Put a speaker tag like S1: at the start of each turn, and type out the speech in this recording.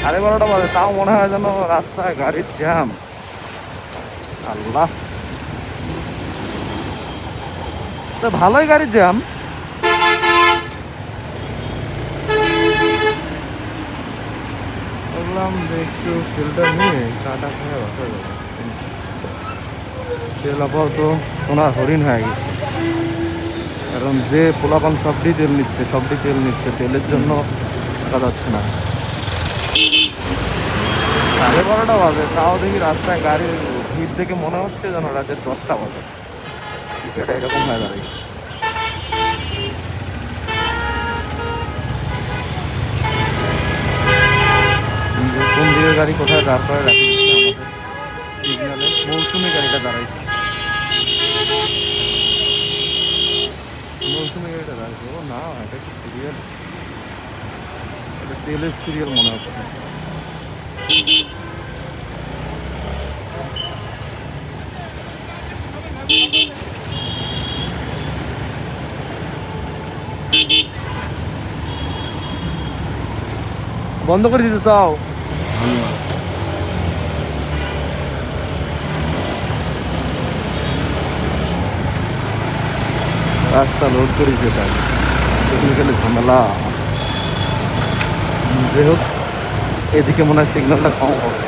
S1: 12:30 বাজে, তাও মনে হয় যেন রাস্তায় গাড়ির জ্যাম। আল্লাহ, তো ভালোই গাড়ির জ্যাম। বললাম যে একটু তেলটা নিয়ে চাটা খেয়ে বসা যাবে। তেল আপাতত সোনার হরিণ হয়ে গেছে, কারণ যে পোলাপান সবটি তেল নিচ্ছে, তেলের জন্য থাকা যাচ্ছে না। 12:30 বাজে, তাও দেখি রাস্তায় গাড়ির ভিড় দেখে মনে হচ্ছে যেন রাতের 10টা বাজে। এটা এরকম হয়ে দাঁড়িয়েছে। কোন দিকের গাড়ি কোথায় দাঁড় করে রাখি দিচ্ছে আমাদের সিগনালে। মৌসুমি গাড়িটা দাঁড়াইছে, মৌসুমি গাড়িটা দাঁড়াইছে। ও না, এটা কি সিরিয়াল? এটা তেলের সিরিয়াল মনে হচ্ছে। বন্ধ করে দিতে চাও? রাস্তা লোড করেছে, তাই টেকনিক্যালি ঝামেলা। যাই হোক, এদিকে মনে হয় সিগন্যালটা কম হবে।